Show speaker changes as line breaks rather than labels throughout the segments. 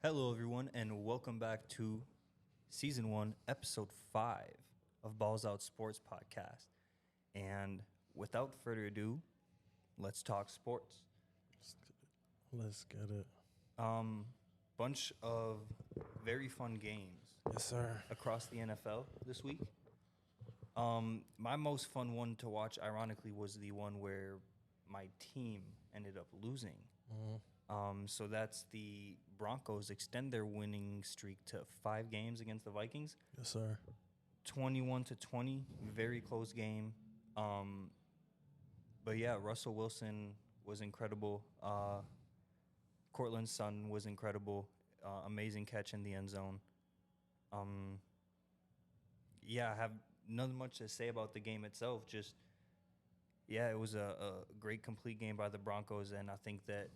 Hello, everyone, and welcome back to Season 1, Episode 5 of Balls Out Sports Podcast. And without further ado, let's talk sports.
Let's get it.
Bunch of very fun games
Yes, sir.
across the NFL this week. My most fun one to watch, ironically, was the one where my team ended up losing. So that's the Broncos extend their winning streak to 5 games against the Vikings.
Yes, sir.
21-20, very close game. But yeah, Russell Wilson was incredible. Cortland Sutton was incredible. Amazing catch in the end zone. Yeah, I have nothing much to say about the game itself. Just, yeah, it was a great complete game by the Broncos, and I think that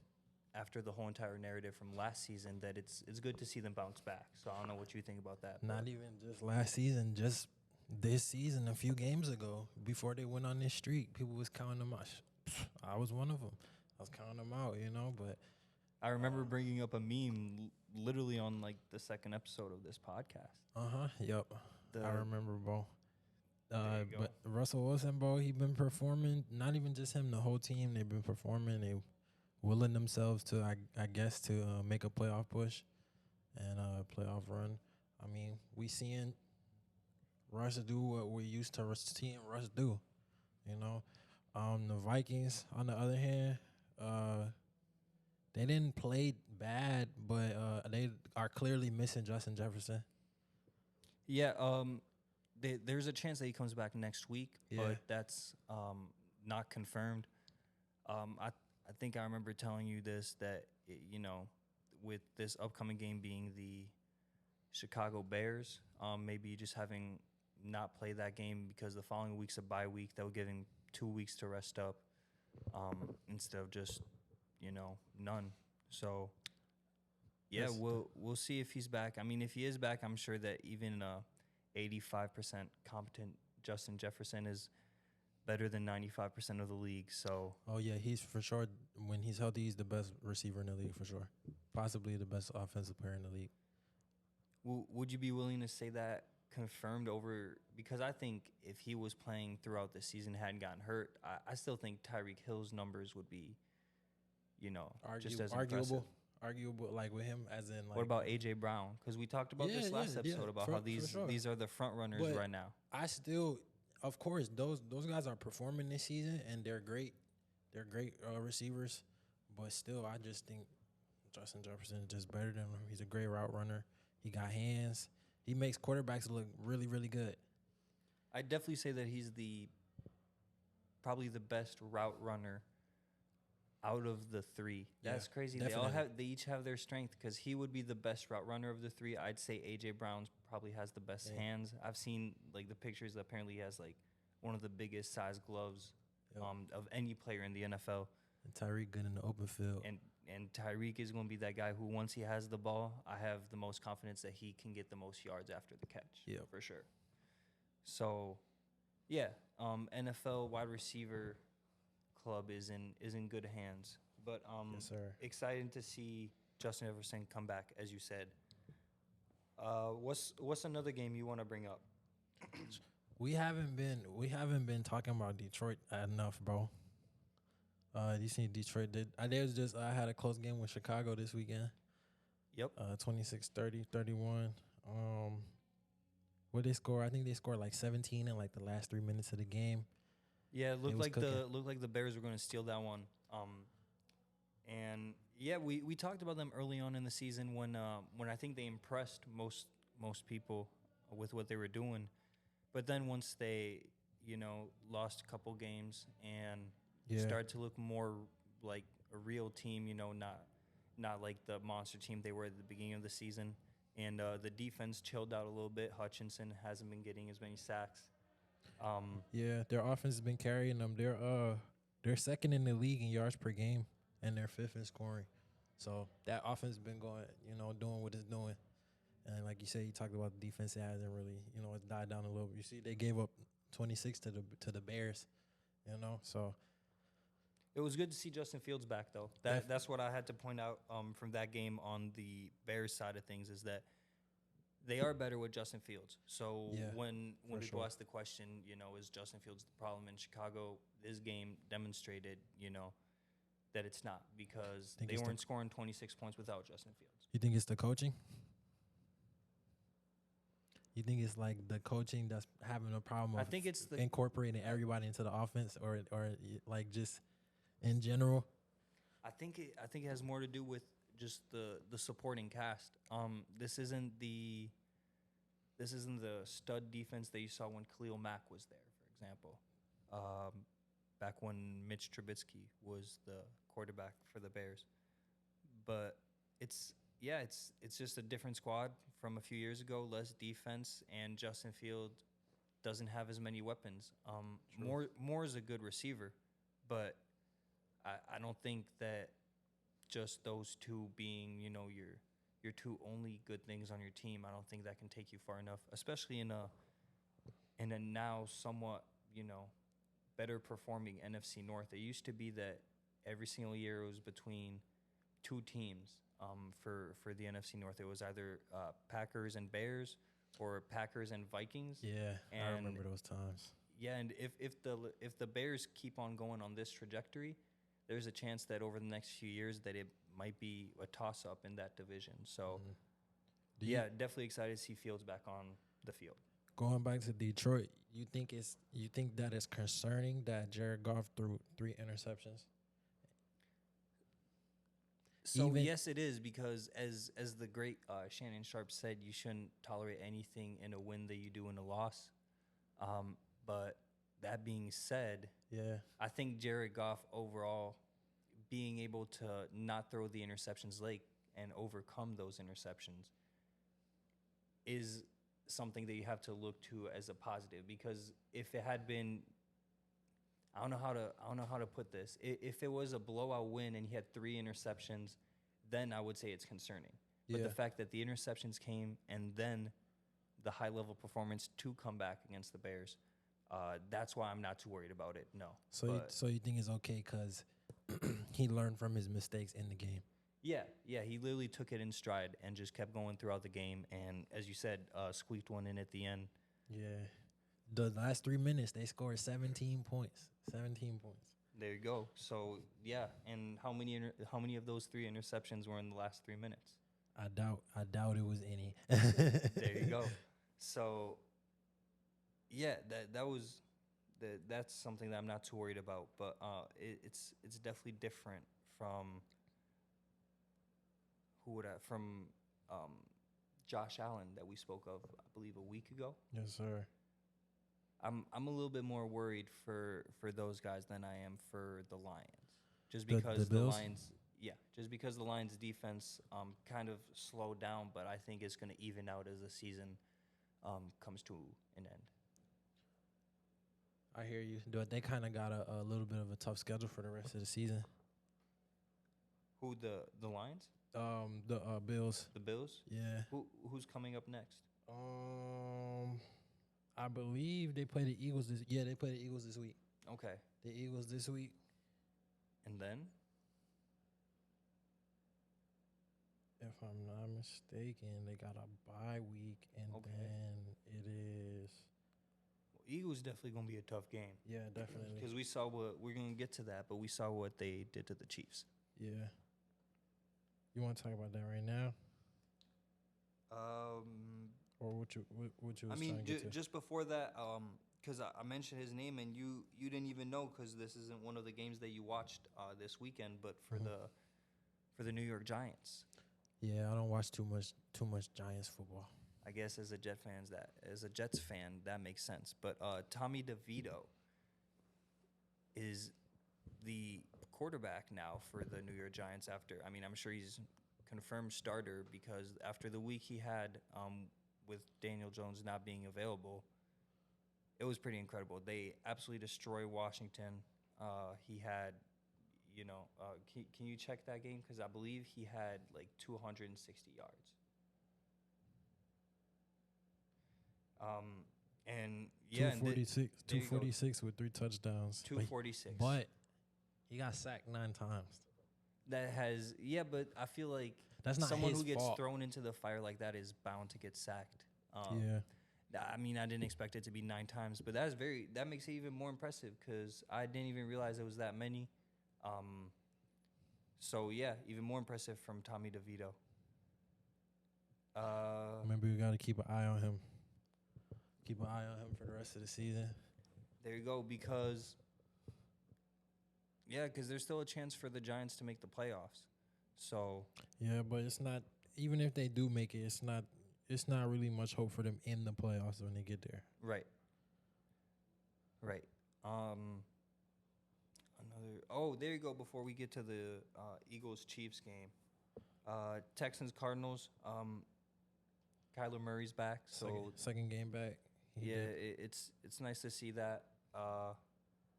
after the whole entire narrative from last season, that it's good to see them bounce back. So I don't know what you think about that.
Not even just last season, just this season, a few games ago, before they went on this streak, people was counting them out. I was one of them. I was counting them out, but
I remember bringing up a meme literally on like the second episode of this podcast.
Yep. I remember, bro.
There you go.
But Russell Wilson, bro, he been performing. Not even just him, the whole team. They've been performing. They willing themselves to, I guess, to make a playoff push and a playoff run. I mean, we seeing Russ do what we're used to seeing Russ do. The Vikings, on the other hand, they didn't play bad, but they are clearly missing Justin Jefferson.
Yeah, there's a chance that he comes back next week,
Yeah.
but that's not confirmed. I think I remember telling you this, that, with this upcoming game being the Chicago Bears, maybe just having not played that game because the following week's a bye week, that would give him 2 weeks to rest up instead of just, none. So, yeah, we'll see if he's back. I mean, if he is back, I'm sure that even 85% competent Justin Jefferson is better than 95% of the league. So,
Oh, yeah, he's for sure, when he's healthy, he's the best receiver in the league for sure. Possibly the best offensive player in the league.
would you be willing to say that confirmed over? Because I think if he was playing throughout the season, hadn't gotten hurt, I still think Tyreek Hill's numbers would be, just as impressive.
Arguable, like with him, as in like.
What about A.J. Brown? Because we talked about this last episode about how these are the front runners
But
right now.
I still, of course, those guys are performing this season, and they're great. They're great receivers, but still, I just think Justin Jefferson is just better than him. He's a great route runner. He got hands. He makes quarterbacks look really, really good.
I'd definitely say that he's probably the best route runner out of the three. That's crazy.
Definitely.
They each have their strength, because he would be the best route runner of the three. I'd say A.J. Brown probably has the best hands. I've seen like the pictures. Apparently, he has like one of the biggest size gloves of any player in the NFL.
And Tyreek good in the open field.
And Tyreek is going to be that guy who, once he has the ball, I have the most confidence that he can get the most yards after the catch.
Yeah,
for sure. So, yeah, NFL wide receiver club is in good hands. But
Yes, sir.
excited to see Justin Jefferson come back, as you said. What's another game you want to bring up?
We haven't been talking about Detroit enough, bro. You see Detroit did. I had a close game with Chicago this weekend.
Yep.
26-30, 31. What they score? I think they scored like 17 in like the last 3 minutes of the game.
Yeah, it looked
was
like the Bears were going to steal that one. And yeah, we talked about them early on in the season when I think they impressed most people with what they were doing. But then once they, lost a couple games and started to look more like a real team, not like the monster team they were at the beginning of the season. And the defense chilled out a little bit. Hutchinson hasn't been getting as many sacks.
Yeah, their offense has been carrying them. They're second in the league in yards per game, and they're fifth in scoring. So that offense has been going, doing what it's doing. And like you said, you talked about the defense. It hasn't really, it's died down a little bit. You see, they gave up 26 to the Bears, So
It was good to see Justin Fields back, though. That's what I had to point out from that game on the Bears side of things is that they are better with Justin Fields. So
Yeah,
when
for
people
sure.
ask the question, is Justin Fields the problem in Chicago? This game demonstrated, that it's not because
Think
they
it's the
weren't scoring 26 points without Justin Fields.
You think it's the coaching? You think it's like the coaching that's having a problem
I
of
think it's the
incorporating everybody into the offense, or like just in general?
I think it has more to do with just the supporting cast. This isn't the stud defense that you saw when Khalil Mack was there, for example. Back when Mitch Trubisky was the quarterback for the Bears. But it's just a different squad from a few years ago, less defense, and Justin Fields doesn't have as many weapons. Moore is a good receiver, but I don't think that just those two being, your two only good things on your team, I don't think that can take you far enough, especially in a now somewhat, better performing NFC North. It used to be that every single year it was between two teams for the NFC North. It was either Packers and Bears or Packers and Vikings.
Yeah, I
And
remember those times.
yeah, and if the Bears keep on going on this trajectory, there's a chance that over the next few years that it might be a toss-up in that division. So, definitely excited to see Fields back on the field.
Going back to Detroit, you think that is concerning that Jared Goff threw 3 interceptions?
So yes, it is, because as the great Shannon Sharp said, you shouldn't tolerate anything in a win that you do in a loss. But that being said, I think Jared Goff overall being able to not throw the interceptions late and overcome those interceptions is something that you have to look to as a positive, because if it had been, I don't know how to put this. If it was a blowout win and he had 3 interceptions, then I would say it's concerning. But the fact that the interceptions came and then the high level performance to come back against the Bears, that's why I'm not too worried about it. No.
So you think it's okay because he learned from his mistakes in the game?
Yeah, he literally took it in stride and just kept going throughout the game. And as you said, squeaked one in at the end.
Yeah. The last 3 minutes, they scored 17 points. 17 points.
There you go. So, yeah. And how many of those 3 interceptions were in the last 3 minutes?
I doubt it was any.
There you go. So, yeah, that's something that I'm not too worried about. But it's definitely different from Josh Allen that we spoke of, I believe, a week ago.
Yes, sir.
I'm a little bit more worried for those guys than I am for the Lions, just because the Lions, just because the Lions defense kind of slowed down, but I think it's going to even out as the season comes to an end.
I hear you. They kind of got a little bit of a tough schedule for the rest of the season.
Who, the Lions?
The Bills.
The Bills?
Yeah.
Who's coming up next?
I believe they play the Eagles they play the Eagles this week.
Okay.
The Eagles this week.
And then?
If I'm not mistaken, they got a bye week, and then it is.
Well, Eagles definitely gonna be a tough game.
Yeah, definitely.
Because we saw we're gonna get to that, but we saw what they did to the Chiefs.
Yeah. You want to talk about that right now? Or what you was
I mean,
trying to get to?
just before that, because I mentioned his name and you didn't even know, because this isn't one of the games that you watched this weekend, but for the New York Giants.
Yeah, I don't watch too much Giants football.
I guess as a Jets fan, that makes sense. But Tommy DeVito is the quarterback now for the New York Giants after, I mean, I'm sure he's confirmed starter, because after the week he had with Daniel Jones not being available, it was pretty incredible. They absolutely destroyed Washington. He had, can you check that game? Because I believe he had like 260 yards. And yeah,
246 with 3 touchdowns.
246.
But He got sacked 9 times.
That has, yeah, but I feel like
That's not
someone
his
who gets
fault.
thrown into the fire like that is bound to get sacked.
Yeah.
I mean, I didn't expect it to be 9 times, but that makes it even more impressive because I didn't even realize it was that many. So yeah, even more impressive from Tommy DeVito.
Remember, you got to keep an eye on him. Keep an eye on him for the rest of the season.
There you go, because there's still a chance for the Giants to make the playoffs. So
Yeah, but it's not. Even if they do make it, it's not. It's not really much hope for them in the playoffs when they get there.
right. There you go. Before we get to the Eagles Chiefs game, Texans Cardinals. Kyler Murray's back, so
second game back.
It's nice to see that.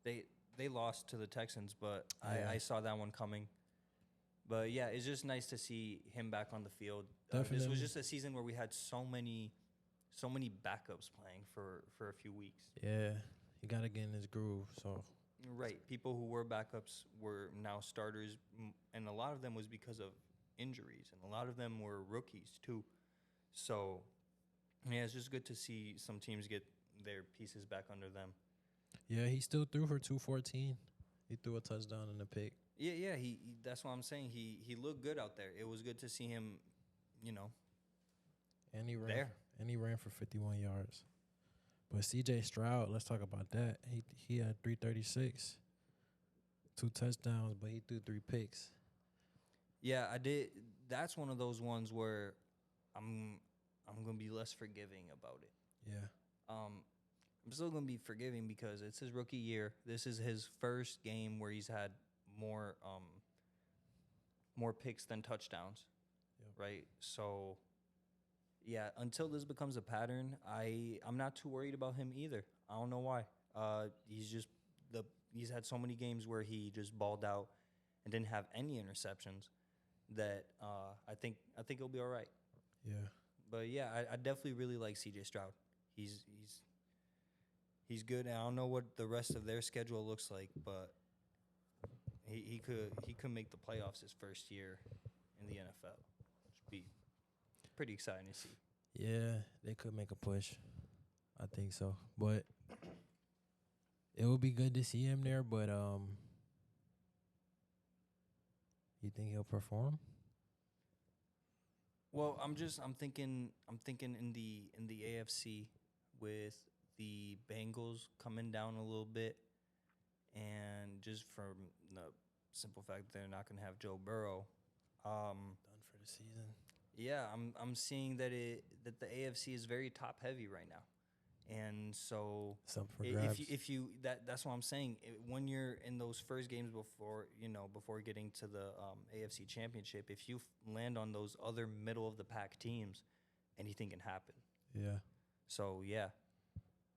They lost to the Texans, but I saw that one coming. But yeah, it's just nice to see him back on the field. This was just a season where we had so many backups playing for a few weeks.
Yeah, he got to get in his groove. So
right, people who were backups were now starters, and a lot of them was because of injuries, and a lot of them were rookies too. So yeah, it's just good to see some teams get their pieces back under them.
Yeah, he still threw for 214. He threw a touchdown and a pick.
Yeah. He that's what I'm saying. He looked good out there. It was good to see him,
And he ran
there.
And he ran for 51 yards. But C.J. Stroud, let's talk about that. He had 336, 2 touchdowns, but he threw 3 picks.
Yeah, I did. That's one of those ones where I'm gonna be less forgiving about it.
Yeah.
I'm still gonna be forgiving because it's his rookie year. This is his first game where he's had more picks than touchdowns, right? So yeah, until this becomes a pattern, I'm not too worried about him either. I don't know why. He's had so many games where he just balled out and didn't have any interceptions that I think he'll be all right.
Yeah.
But yeah, I definitely really like C.J. Stroud. He's good. And I don't know what the rest of their schedule looks like, but he could make the playoffs his first year in the NFL. Which would be pretty exciting to see.
Yeah, they could make a push. I think so. But it would be good to see him there, but you think he'll perform?
Well, I'm thinking in the AFC with the Bengals coming down a little bit, and just from the simple fact that they're not going to have Joe Burrow,
Done for the season.
Yeah, I'm seeing that the AFC is very top heavy right now, and so that's what I'm saying. When you're in those first games before getting to the AFC Championship, if you land on those other middle of the pack teams, anything can happen.
Yeah.
So yeah,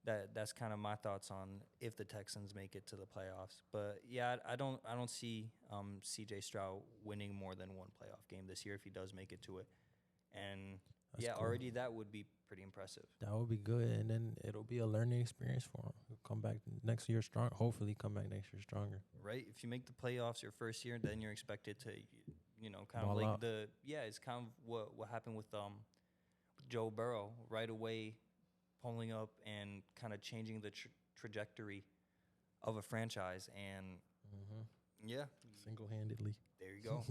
that's kind of my thoughts on if the Texans make it to the playoffs. But yeah, I don't see C.J. Stroud winning more than one playoff game this year if he does make it to it. And that's cool. Already that would be pretty impressive.
That would be good, and then it'll be a learning experience for him. He'll come back next year strong. Hopefully, come back next year stronger.
Right. If you make the playoffs your first year, then you're expected to, kind
Ball
of like
out.
It's kind of what happened with Joe Burrow right away, pulling up and kind of changing the trajectory of a franchise, and
single-handedly.
There you go.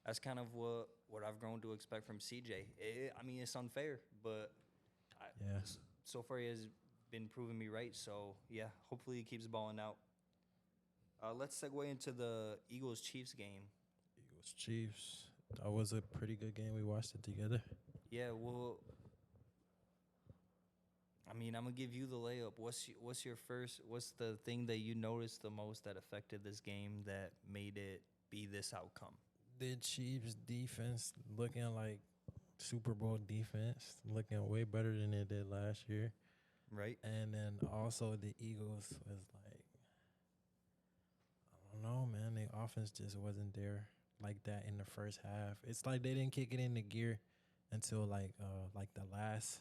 That's kind of what I've grown to expect from CJ. It's unfair, but so far he has been proving me right. So, yeah, hopefully he keeps balling out. Let's segue into the Eagles-Chiefs game.
Eagles-Chiefs. That was a pretty good game. We watched it together.
Yeah, well, I'm going to give you the layup. What's the thing that you noticed the most that affected this game that made it be this outcome?
The Chiefs defense looking like Super Bowl defense, looking way better than it did last year.
Right.
And then also the Eagles was like, I don't know, man. The offense just wasn't there like that in the first half. It's like they didn't kick it into gear until like the last,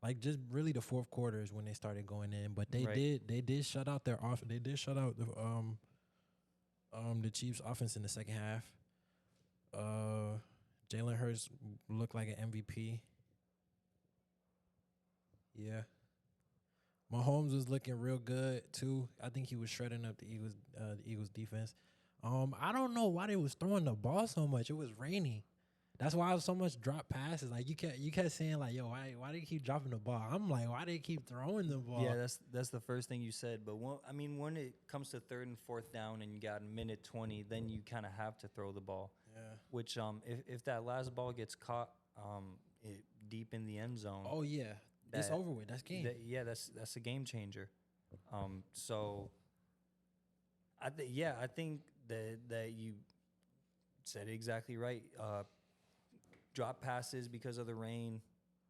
like just really the fourth quarter is when they started going in. But they did shut out their off. They did shut out The Chiefs' offense in the second half. Jalen Hurts looked like an MVP. Yeah. Mahomes was looking real good too. I think he was shredding up the Eagles defense. I don't know why they was throwing the ball so much. It was raining. That's why I was so much drop passes. Like you kept saying like, yo, why they keep dropping the ball? I'm like, why they keep throwing the ball?
Yeah, that's the first thing you said. But when it comes to third and fourth down and you got a minute 20, then you kind of have to throw the ball.
Yeah.
Which if that last ball gets caught deep in the end zone,
Oh yeah, it's
that-
over with. That's game.
that's a game changer. So I think that you said it exactly right. Drop passes because of the rain,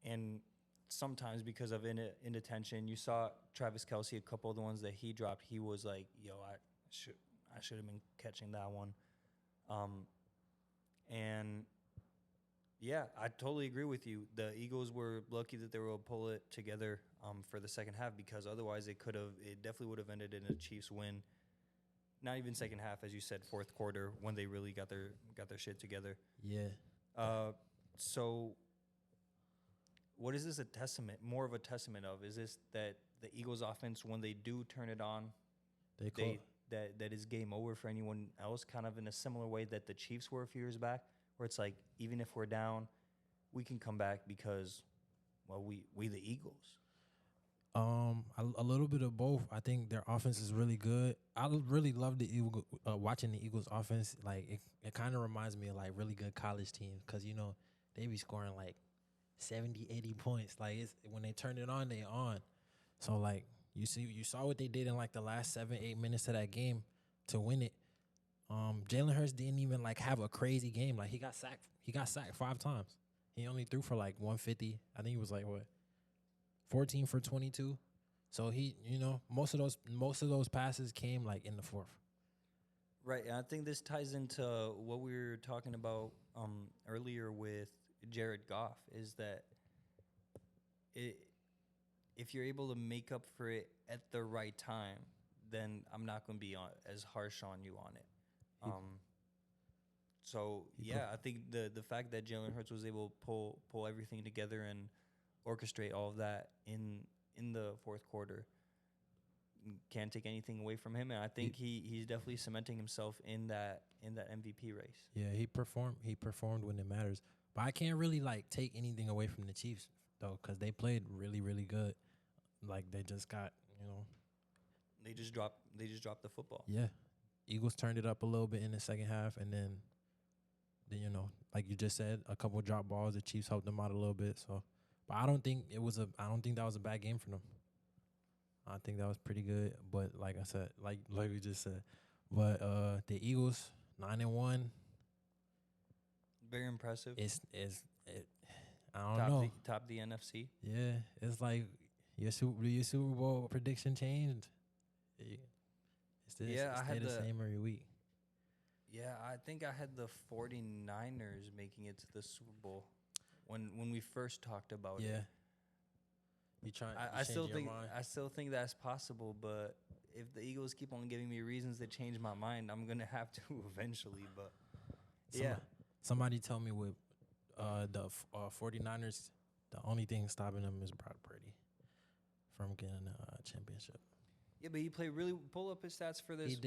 and sometimes because of inattention. You saw Travis Kelce, a couple of the ones that he dropped. He was like, "Yo, I should have been catching that one." And yeah, I totally agree with you. The Eagles were lucky that they were able to pull it together for the second half, because otherwise it definitely would have ended in a Chiefs win. Not even second half, as you said, fourth quarter, when they really got their shit together.
Yeah.
So what is this more of a testament of? Is this that the Eagles offense, when they do turn it on, that is game over for anyone else, kind of in a similar way that the Chiefs were a few years back, where it's like, even if we're down, we can come back because, well, we the Eagles.
A little bit of both. I think their offense is really good. I really love watching the Eagles offense. Like it kind of reminds me of like really good college teams, because they be scoring like 70, 80 points. Like it's when they turn it on, they on. So like you saw what they did in like the last 7-8 minutes of that game to win it. Jalen Hurts didn't even like have a crazy game. Like he got sacked 5 times. He only threw for like 150. I think he was like 14 for 22. So he, most of those passes came like in the fourth.
Right, and I think this ties into what we were talking about earlier with Jared Goff, is that if you're able to make up for it at the right time, then I'm not going to be as harsh on you on it. I think the fact that Jalen Hurts was able to pull everything together and orchestrate all of that in the fourth quarter, can't take anything away from him, and I think he's definitely cementing himself in that MVP race.
Yeah, he performed when it matters. But I can't really like take anything away from the Chiefs though, because they played really, really good. Like they just got,
They just dropped the football.
Yeah, Eagles turned it up a little bit in the second half, and then like you just said, a couple drop balls. The Chiefs helped them out a little bit. So, but I don't think that was a bad game for them. I think that was pretty good. But like I said, like we just said, but the Eagles 9-1.
Very impressive.
I don't know.
Top the NFC.
Yeah, it's like your Super Bowl prediction changed.
I had
the same every week.
Yeah, I think I had the 49ers making it to the Super Bowl when we first talked about it.
I still
think that's possible, but if the Eagles keep on giving me reasons to change my mind, I'm gonna have to eventually. But
somebody tell me with the 49ers, the only thing stopping them is Brock Purdy from getting a championship.
Yeah, but he played really. Pull up his stats for this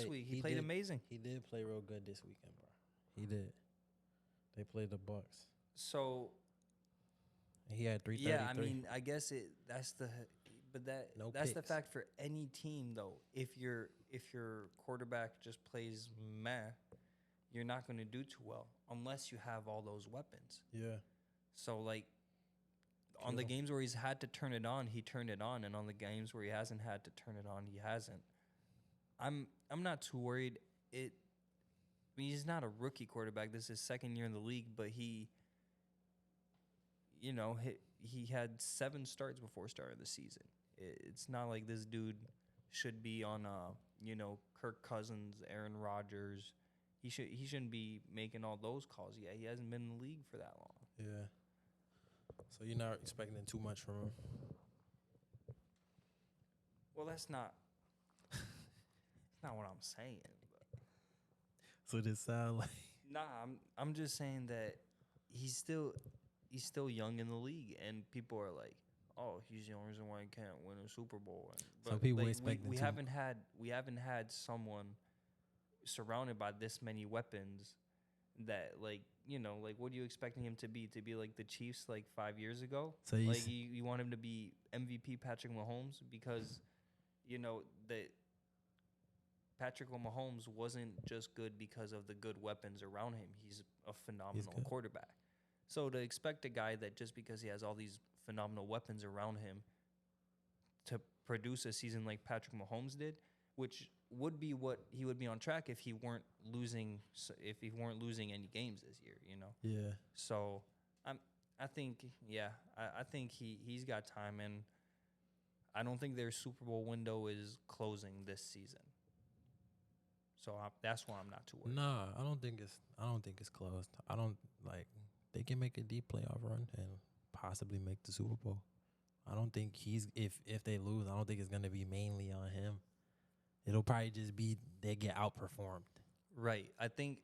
week. He played amazing.
He did play real good this weekend, bro. He did. They played the Bucks.
So
he had 333.
Yeah, I mean, I guess that's the fact for any team though. If your quarterback just plays meh, you're not going to do too well unless you have all those weapons.
Yeah.
So like on the games where he's had to turn it on, he turned it on, and on the games where he hasn't had to turn it on, he hasn't. I'm not too worried. He's not a rookie quarterback. This is his second year in the league, but he had 7 starts before starting the season. It's not like this dude should be on Kirk Cousins, Aaron Rodgers. He shouldn't be making all those calls yet. He hasn't been in the league for that long.
Yeah. So you're not expecting too much from him?
Well, that's not what I'm saying.
So this sound like
Nah, I'm just saying that he's still young in the league, and people are like, oh, he's the only reason why he can't win a Super Bowl. But
some people
like,
expect
we
him to.
haven't had someone surrounded by this many weapons that, like, like, what are you expecting him to be? To be like the Chiefs like 5 years ago?
So you
Like,
s-
you want him to be MVP Patrick Mahomes because that Patrick Mahomes wasn't just good because of the good weapons around him. He's a phenomenal
good.
quarterback. So to expect a guy that just because he has all these phenomenal weapons around him to produce a season like Patrick Mahomes did, which would be what he would be on track if he weren't losing any games this year.
Yeah.
So I think I think he's got time, and I don't think their Super Bowl window is closing this season. So that's why I'm not too worried.
Nah, I don't think it's closed. I don't like they can make a deep playoff run and possibly make the Super Bowl. I don't think if they lose, I don't think it's gonna be mainly on him. It'll probably just be they get outperformed.
Right. I think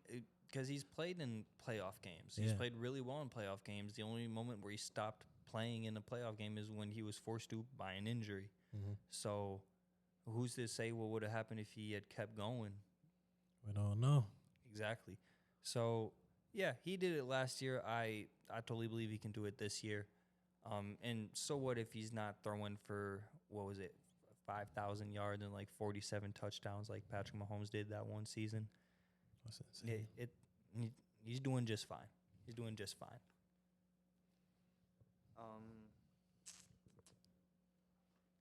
because he's played in playoff games. He's
Yeah.
played really well in playoff games. The only moment where he stopped playing in a playoff game is when he was forced to by an injury.
Mm-hmm.
So who's to say what would have happened if he had kept going?
We don't know.
Exactly. So, yeah, he did it last year. I totally believe he can do it this year. And so what if he's not throwing for, what was it, 5,000 yards and like 47 touchdowns like Patrick Mahomes did that one season?
That's insane.
He's doing just fine. He's doing just fine.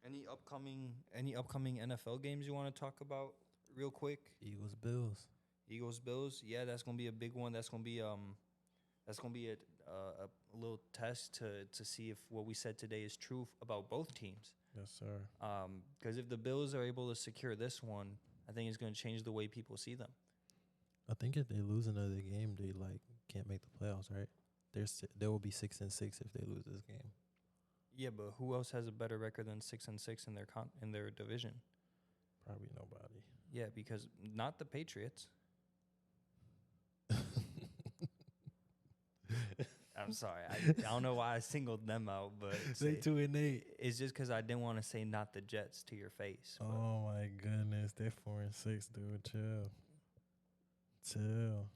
Any upcoming NFL games you want to talk about real quick?
Eagles, Bills.
Bills. Yeah, that's gonna be a big one. That's gonna be a little test to see if what we said today is true about both teams.
Yes, sir.
Because if the Bills are able to secure this one, I think it's gonna change the way people see them.
I think if they lose another game, they can't make the playoffs, right? There will be 6-6 if they lose this game.
Yeah, but who else has a better record than 6-6 in their division?
Probably nobody.
Yeah, because not the Patriots. I'm sorry. I don't know why I singled them out, but
They 2-8.
it's just because I didn't want to say not the Jets to your face.
Oh my goodness, they're 4-6, dude. Chill.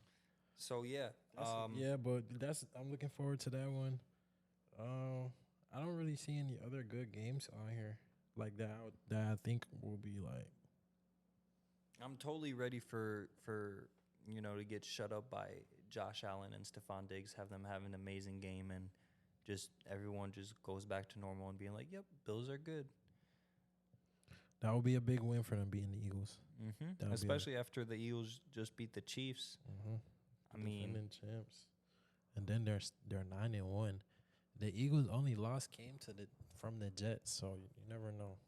So yeah,
Yeah, but I'm looking forward to that one. I don't really see any other good games on here like that I think will be like.
I'm totally ready for to get shut up by Josh Allen and Stephon Diggs, have them have an amazing game, and just everyone just goes back to normal and being like, "Yep, Bills are good."
That would be a big win for them beating the Eagles.
Mm-hmm. Especially after the Eagles just beat the Chiefs.
Mm-hmm.
I mean,
defending champs, and then they're 9-1. The Eagles' only loss came from the Jets, so you never know.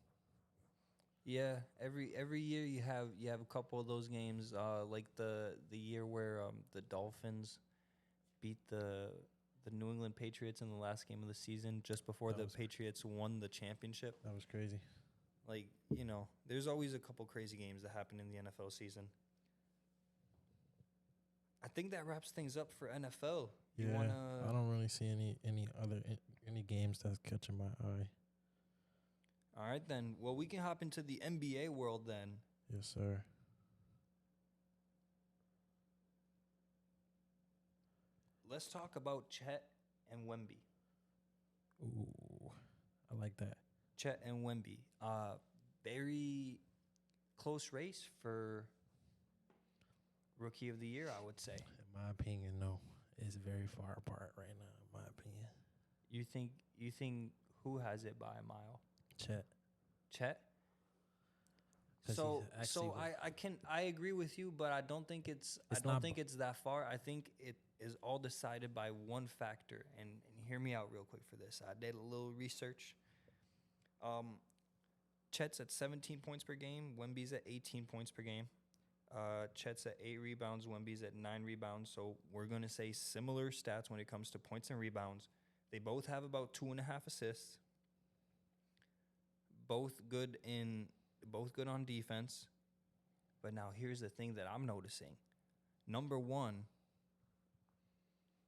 yeah, every year you have a couple of those games, like the year where the Dolphins beat the New England Patriots in the last game of the season just before the Patriots won the championship.
That was crazy.
Like, there's always a couple crazy games that happen in the NFL season. I think that wraps things up for NFL.
I don't really see any games that's catching my eye.
All right, then. Well, we can hop into the NBA world then.
Yes, sir.
Let's talk about Chet and Wemby.
Ooh, I like that.
Chet and Wemby. Very close race for Rookie of the Year, I would say.
In my opinion, no. It's very far apart right now, in my opinion.
You think who has it by a mile? Chet? So I agree with you, but I don't think it's that far. I think it is all decided by one factor, and hear me out real quick for this. I did a little research. Chet's at 17 points per game. Wemby's at 18 points per game. Chet's at 8 rebounds. Wemby's at 9 rebounds. So we're going to say similar stats when it comes to points and rebounds. They both have about 2.5 assists. Both good on defense. But now here's the thing that I'm noticing. Number 1,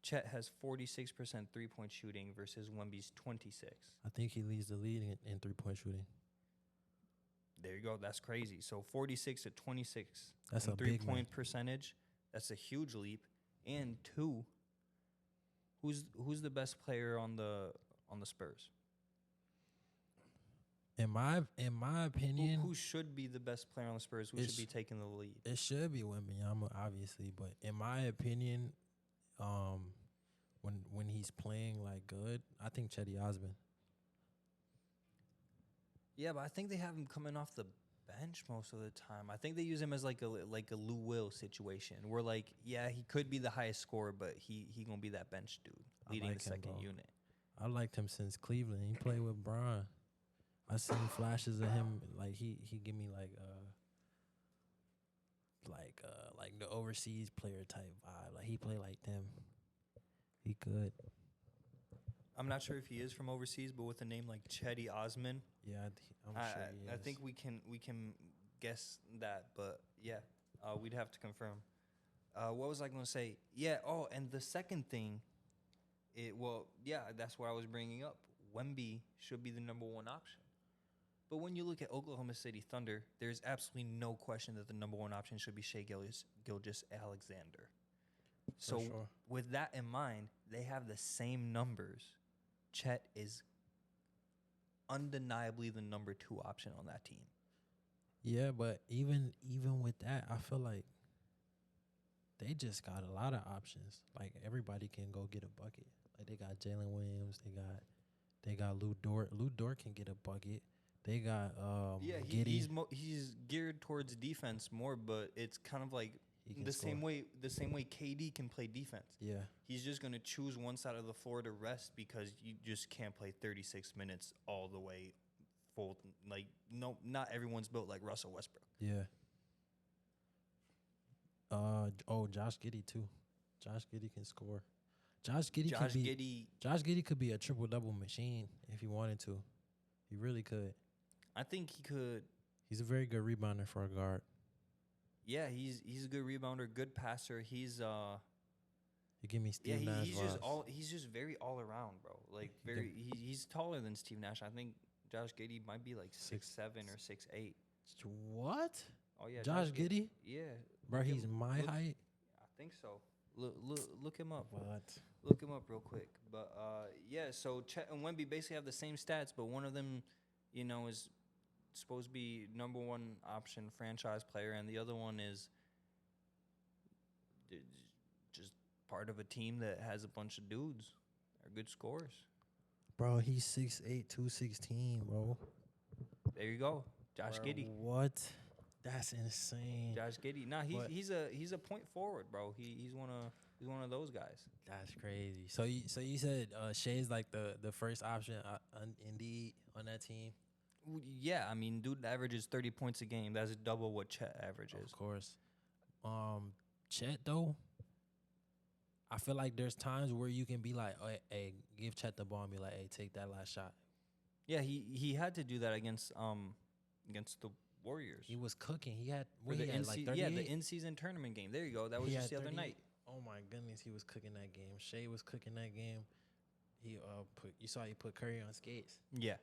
Chet has 46% three-point shooting versus Wemby's 26.
I think he leads the league in 3-point shooting.
There you go. That's crazy. So 46 to 26
That's
in
a big
three-point percentage. That's a huge leap. And 2, who's the best player on the Spurs?
In my opinion,
Who should be the best player on the Spurs? Who should be taking the lead?
it should be Wembyama, obviously, but in my opinion, when he's playing like good, I think Chet Osman.
Yeah, but I think they have him coming off the bench most of the time. I think they use him as like a Lou Will situation where like, yeah, he could be the highest scorer, but he gonna be that bench dude leading the second unit.
I liked him since Cleveland. He played with Bron. I seen flashes of him. Like he give me like the overseas player type vibe. Like he play like them. He could.
I'm not sure if he is from overseas, but with a name like Chetty Osman,
yeah, I'm sure he is.
I think we can guess that, but yeah, we'd have to confirm. What was I going to say? Yeah. Oh, and the second thing, that's what I was bringing up. Wemby should be the number 1 option. But when you look at Oklahoma City Thunder, there's absolutely no question that the number 1 option should be Shai Gilgeous-Alexander. So
sure.
With that in mind, they have the same numbers. Chet is undeniably the number 2 option on that team.
Yeah, but even with that, I feel like they just got a lot of options. Like everybody can go get a bucket. Like they got Jalen Williams, they got Lou Dort. Lou Dort can get a bucket. They got Giddey.
He's geared towards defense more, but it's kind of like the same way KD can play defense.
Yeah.
He's just going to choose one side of the floor to rest because you just can't play 36 minutes all the way full. Like, no, not everyone's built like Russell Westbrook.
Yeah. Josh Giddey too. Josh Giddey can score. Josh Giddey could be a triple-double machine if he wanted to. He really could.
I think he could.
He's a very good rebounder for a guard.
Yeah, he's a good rebounder, good passer. He
give me Steve Nash vibes.
He's just very all around, bro. Like he's taller than Steve Nash. I think Josh Giddey might be like 6'7" or 6'8".
What?
Oh yeah,
Josh Giddey?
Yeah,
bro, he's my height.
I think so. Look him up.
What?
Look him up real quick. But yeah, so Chet and Wemby basically have the same stats, but one of them, is supposed to be number 1 option franchise player, and the other one is just part of a team that has a bunch of dudes that are good scorers.
Bro, he's 6'8", 216, bro.
There you go, Josh Giddey.
What? That's insane.
Josh Giddey. Nah, he's a point forward, bro. He's one of those guys.
That's crazy. So you said Shai's like the first option indeed on that team.
Yeah, I mean, dude averages 30 points a game. That's double what Chet averages.
Of course. Chet though, I feel like there's times where you can be like, hey, give Chet the ball and be like, hey, take that last shot.
Yeah, he had to do that against the Warriors.
He was cooking. He had
the in-season tournament game. There you go. That was just the other night.
Oh my goodness, he was cooking that game. Shai was cooking that game. He put Curry on skates.
Yeah.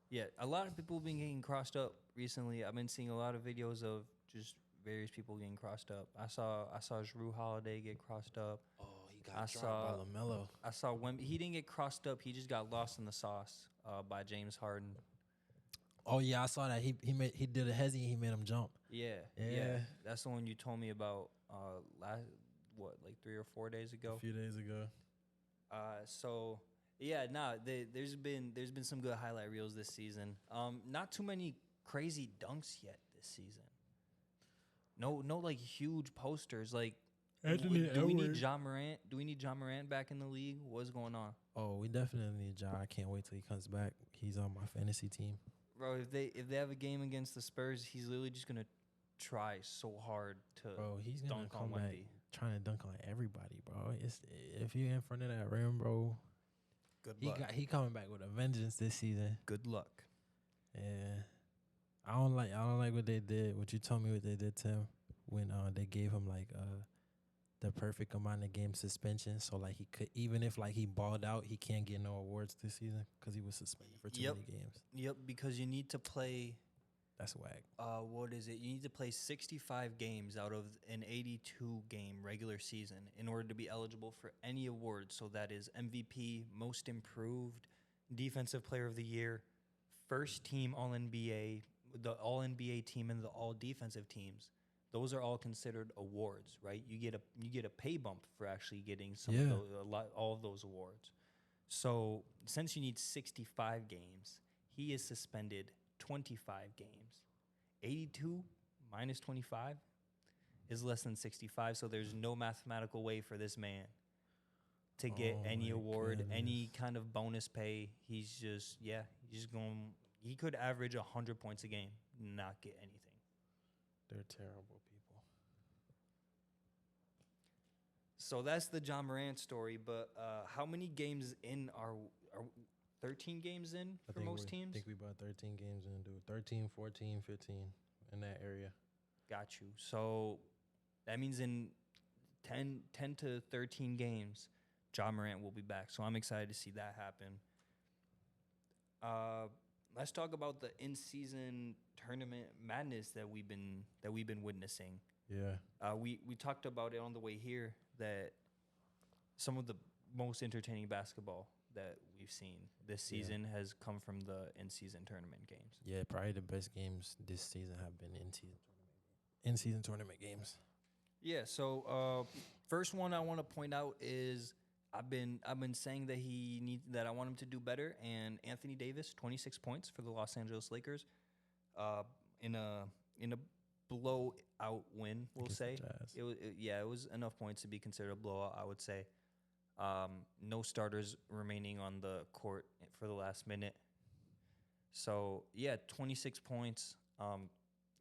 Yeah, a lot of people have been getting crossed up recently. I've been seeing a lot of videos of just various people getting crossed up. I saw Jrue Holiday get crossed up.
Oh, he got dropped by LaMelo.
I saw Wemby. He didn't get crossed up. He just got lost in the sauce by James Harden.
Oh yeah, I saw that. He did a hezzy and he made him jump.
Yeah. That's the one you told me about like 3 or 4 days ago.
A few days ago.
There's been some good highlight reels this season. Not too many crazy dunks yet this season. No like huge posters. Like, do we need Ja Morant? Do we need Ja Morant back in the league? What's going on?
Oh, we definitely need Ja. I can't wait till he comes back. He's on my fantasy team.
Bro, if they have a game against the Spurs, he's literally just gonna try so hard to
he's gonna
dunk
come
on
back
Wemby.
Trying to dunk on everybody, bro. If you're in front of that rim, bro,
good luck.
He coming back with a vengeance this season.
Good luck.
Yeah, I don't like what they did. What you told me what they did to him when they gave him like the perfect amount of game suspension. So like he could, even if like he balled out, he can't get no awards this season because he was suspended for too
Yep.
many games.
Yep, because you need to play.
That's whack.
What is it? You need to play 65 games out of an 82 game regular season in order to be eligible for any award. So that is MVP, Most Improved, Defensive Player of the Year, First Team All NBA, the All NBA team, and the All Defensive teams. Those are all considered awards, right? You get a pay bump for actually getting some of those, all of those awards. So since you need 65 games, he is suspended 25 games. 82 minus 25 is less than 65, so there's no mathematical way for this man to get any award, any kind of bonus pay. He's just going. He could average 100 points a game, not get anything.
They're terrible people.
So that's the John Morant story. But how many games in are 13 games in for most teams?
I think we about 13 games in, dude. 13, 14, 15 in that area.
Got you. So that means in 10 to 13 games, John Morant will be back. So I'm excited to see that happen. Let's talk about the in-season tournament madness that we've been witnessing.
Yeah.
We talked about it on the way here that some of the most entertaining basketball that we've seen this season has come from the in-season tournament games.
Yeah, probably the best games this season have been in-season tournament games.
Yeah, so first one I want to point out is I've been saying that I want him to do better, and Anthony Davis, 26 points for the Los Angeles Lakers, in a blowout win, we'll say. It was enough points to be considered a blowout, I would say. No starters remaining on the court for the last minute. So, 26 points.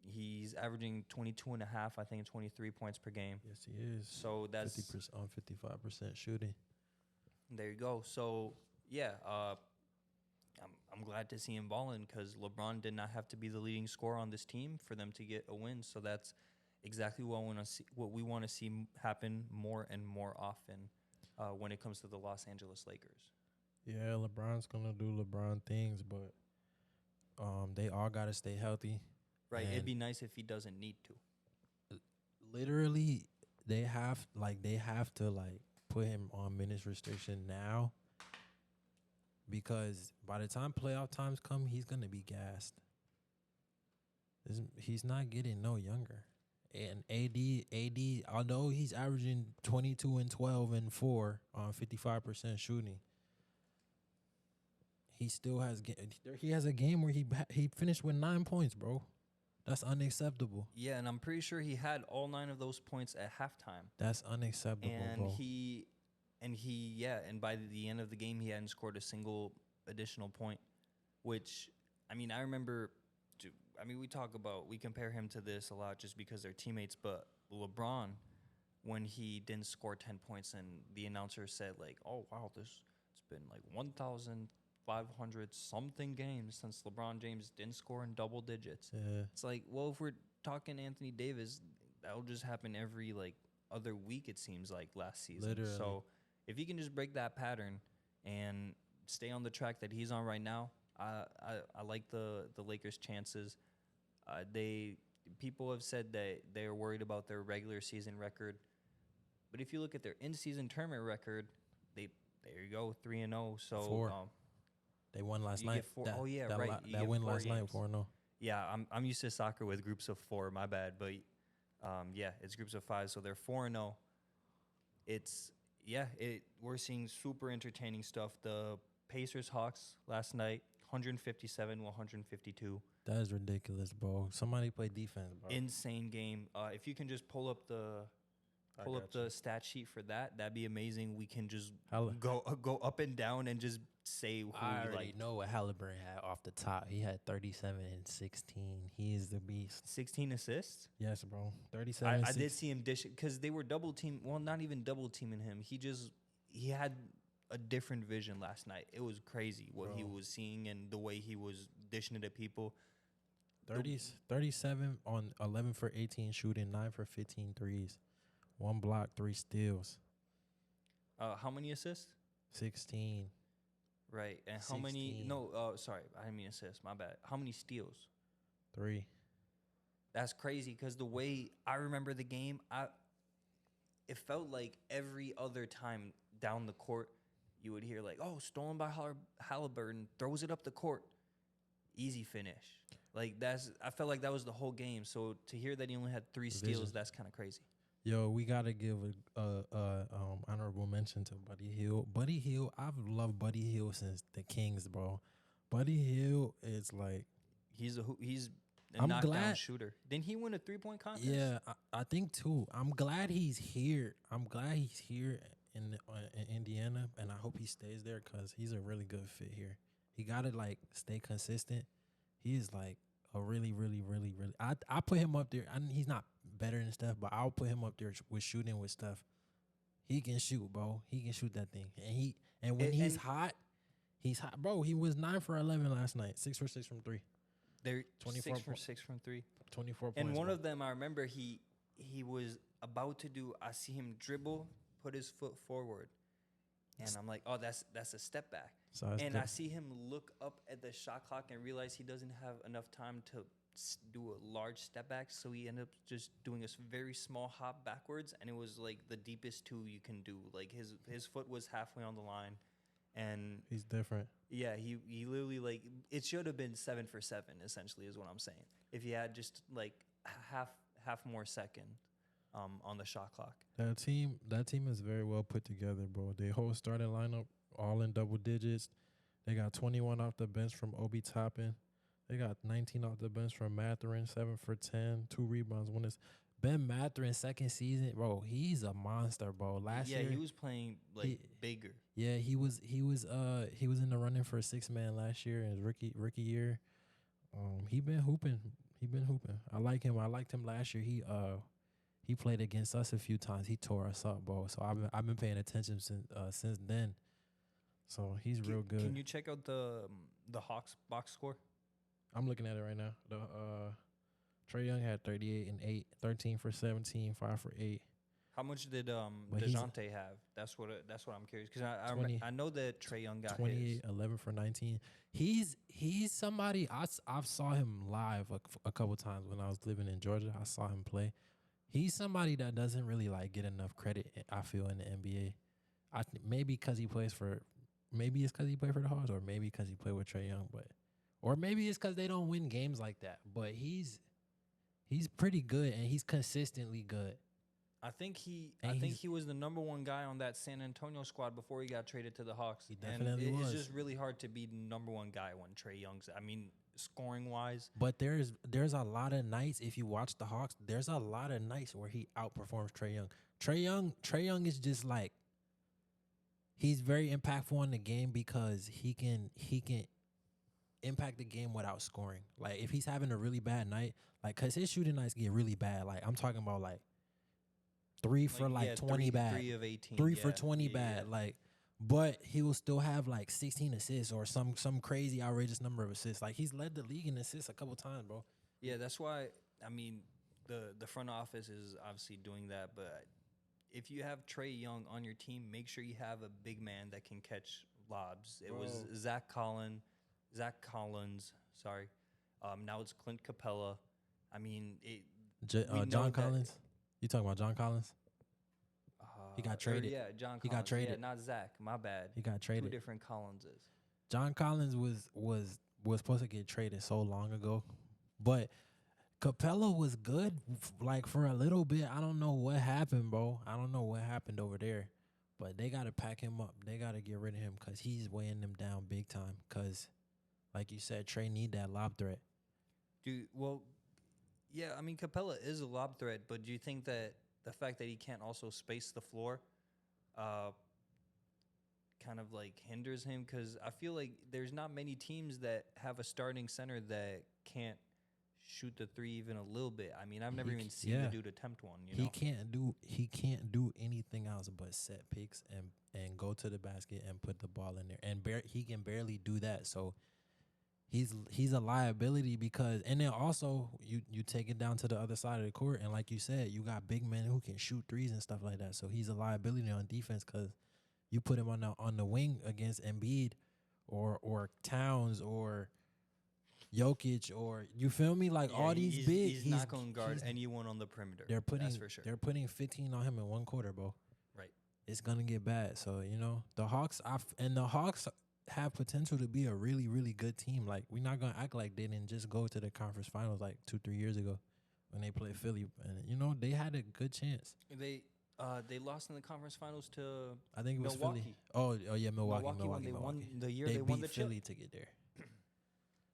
He's averaging 22 and a half, I think, 23 points per game.
Yes, he is.
So that's
50% on 55% shooting.
There you go. So, I'm glad to see him balling because LeBron did not have to be the leading scorer on this team for them to get a win. So that's exactly what we want to see happen more and more often when it comes to the Los Angeles Lakers.
Yeah, LeBron's going to do LeBron things, but they all got to stay healthy.
Right. It'd be nice if he doesn't need to.
Literally, they have to put him on minutes restriction now because by the time playoff times come, he's going to be gassed. He's not getting no younger. And AD, although he's averaging 22 and 12 and 4 on 55% shooting, he still has a game where he finished with 9 points, bro. That's unacceptable.
Yeah, and I'm pretty sure he had all 9 of those points at halftime.
That's unacceptable, bro.
And by the end of the game, he hadn't scored a single additional point, which, I remember, we compare him to this a lot just because they're teammates, but LeBron, when he didn't score 10 points and the announcer said, oh, wow, it's been 1,500 something games since LeBron James didn't score in double digits.
Yeah.
It's if we're talking Anthony Davis, that'll just happen every other week, it seems like, last season.
Literally.
So if he can just break that pattern and stay on the track that he's on right now, I like the Lakers' chances. People have said that they're worried about their regular season record, but if you look at their in-season tournament record, there you go, 3-0. So
4. They won last night. That win last night, 4-0.
Yeah, I'm used to soccer with groups of 4. My bad, but it's groups of 5, so they're 4-0. We're seeing super entertaining stuff. The Pacers Hawks last night, 157-152.
That is ridiculous, bro. Somebody play defense, bro.
Insane game. If you can just pull up the stat sheet for that, that'd be amazing. We can just go up and down and just say who
I already know what Halliburton had off the top. He had 37 and 16. He is the beast.
16 assists?
Yes, bro. 37.
I did see him dish because they were double team. Well, not even double teaming him. He had a different vision last night. It was crazy what he was seeing and the way he was dishing it at people.
37 on 11 for 18 shooting, 9 for 15 threes 1 block, 3 steals,
How many assists?
16.
Right. And how many?
16.
No, sorry, I didn't mean assists. My bad. How many steals?
3.
That's crazy because the way I remember the game, it felt like every other time down the court, you would hear like, "Oh, stolen by Halliburton, throws it up the court, easy finish." Like I felt like that was the whole game. So to hear that he only had 3 steals,
Vision.
that's kind of crazy.
Yo, we gotta give a honorable mention to Buddy Hield. Buddy Hield, I've loved Buddy Hield since the Kings, bro. Buddy Hield is like,
He's a
I'm
knockdown
glad-
shooter. Didn't he win a 3-point contest?
yeah, I think too. I'm glad he's here. I'm glad he's here in Indiana, and I hope he stays there because he's a really good fit here. He gotta like stay consistent. He is like a really, really, really, really. I put him up there. He's not better than Steph, but I'll put him up there with shooting with Steph. He can shoot, bro. He can shoot that thing, and when he's hot, he's hot, bro. He was 9 for 11 last night, 6 for 6 from 3.
They're
24
6 for 6 from 3.
24 points.
And one
bro.
of them, I remember he was about to do. I see him dribble, put his foot forward, and I'm like, oh, that's a step back.
So
And I see him look up at the shot clock and realize he doesn't have enough time to do a large step back, so he ended up just doing a very small hop backwards, and it was like the deepest 2 you can do. Like his foot was halfway on the line, and
he's different.
yeah, he literally like it should have been 7 for 7. Essentially, is what I'm saying. If he had just like half more second on the shot clock.
That team is very well put together, bro. Their whole starting lineup all in double digits. They got 21 off the bench from Obi Toppin. They got 19 off the bench from Mathurin, 7 for 10, 2 rebounds. When it's Ben Mathurin second season, bro, he's a monster, bro. Last year,
he was playing like bigger.
Yeah, he was in the running for a 6-man last year in his rookie year. He been hooping. I like him. I liked him last year. He played against us a few times. He tore us up, bro. So I've been paying attention since then. So he's real good.
Can you check out the Hawks box score?
I'm looking at it right now. The Trae Young had 38 and 8, 13 for 17, 5 for 8.
How much did
But
DeJounte have? That's what I'm curious because I know that Trae Young got
28, 11 for 19. He's somebody I saw him live a couple times when I was living in Georgia. I saw him play. He's somebody that doesn't really like get enough credit, I feel, in the NBA. Maybe because he plays for, maybe it's because he played for the Hawks, or maybe because he played with Trae Young, or maybe it's because they don't win games like that. But he's pretty good and he's consistently good.
I think he was the number 1 guy on that San Antonio squad before he got traded to the Hawks.
He definitely was.
It's just really hard to be the number 1 guy when Trae Young's. I mean, scoring wise.
But there's a lot of nights, if you watch the Hawks, there's a lot of nights where he outperforms Trae Young. Trae Young is just like, he's very impactful in the game because he can impact the game without scoring. Like if he's having a really bad night, like cause his shooting nights get really bad. Like I'm talking about like 3 for 20 bad.
3 of 18.
3 for 20 bad. Like, but he will still have like 16 assists or some crazy outrageous number of assists. Like he's led the league in assists a couple times, bro.
Yeah, that's why. I mean, the front office is obviously doing that, but if you have Trae Young on your team, make sure you have a big man that can catch lobs. It was Zach Collins. Sorry. Now it's Clint Capella. I mean,
John Collins. You talking about John Collins? He got traded.
Yeah, John Collins.
He got traded.
Yeah, not Zach. My bad.
He got traded.
2 different Collinses.
John Collins was supposed to get traded so long ago, but Capella was good like for a little bit. I don't know what happened, bro. I don't know what happened over there, but they got to pack him up. They got to get rid of him because he's weighing them down big time. Because, like you said, Trae need that lob threat.
Yeah, I mean, Capella is a lob threat, but do you think that the fact that he can't also space the floor kind of like hinders him? Because I feel like there's not many teams that have a starting center that can't shoot the 3 even a little bit. I mean, I've never even seen the dude attempt one. You know?
He can't do anything else but set picks and go to the basket and put the ball in there. And he can barely do that. So he's a liability because, and then also you take it down to the other side of the court, and like you said, you got big men who can shoot threes and stuff like that. So he's a liability on defense because you put him on the wing against Embiid or Towns or Jokic, or you feel me? Like all these big,
he's not going to guard anyone on the perimeter. That's for sure.
They're putting 15 on him in one quarter, bro.
Right.
It's gonna get bad. So the Hawks, the Hawks have potential to be a really, really good team. Like, we're not gonna act like they didn't just go to the conference finals like 2-3 years ago when they played Philly, and they had a good chance.
They lost in the conference finals to
I think it was
Milwaukee.
Philly. Oh yeah, Milwaukee.
When they won the year
they
they won
beat
the
Philly
chip.
to get there.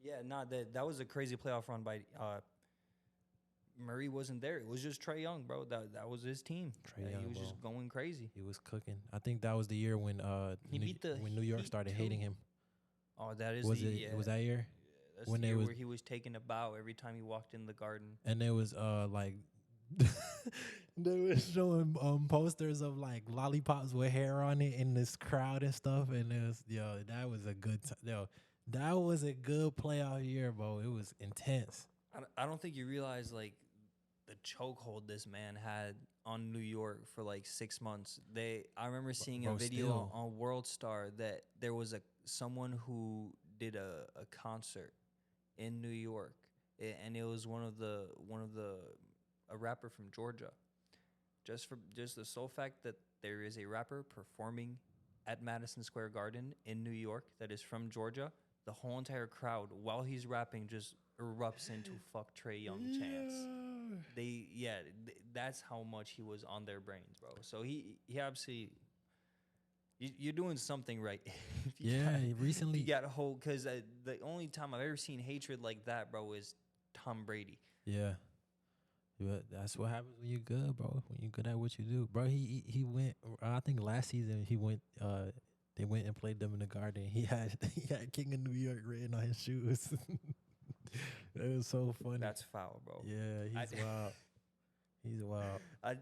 Yeah, that was a crazy playoff run by Murray wasn't there. It was just Trae Young, bro. That was his team.
Trae Young,
he was just going crazy.
He was cooking. I think that was the year when when New York started hating him.
Oh, that is
was
the
it?
yeah.
Was that year?
Yeah, that's when the year where he was taking a bow every time he walked in the garden.
And there was like they were showing posters of like lollipops with hair on it in this crowd and stuff, and it was that was a good that was a good playoff year, bro. It was intense.
I don't think you realize like the chokehold this man had on New York for like 6 months. I remember seeing a video on World Star that there was someone who did a concert in New York, and it was a rapper from Georgia. Just the sole fact that there is a rapper performing at Madison Square Garden in New York that is from Georgia, the whole entire crowd while he's rapping just erupts into "fuck Trae Young" chants. That's how much he was on their brains, bro. So he absolutely, you're doing something right.
Recently
you got a whole, because the only time I've ever seen hatred like that, bro, is Tom Brady.
Yeah. That's what happens when you're good, bro. When you're good at what you do, bro. He went. I think last season he went. They went and played them in the Garden. He had King of New York written on his shoes. It was so funny.
That's foul, bro.
Yeah, he's wild. He's wild.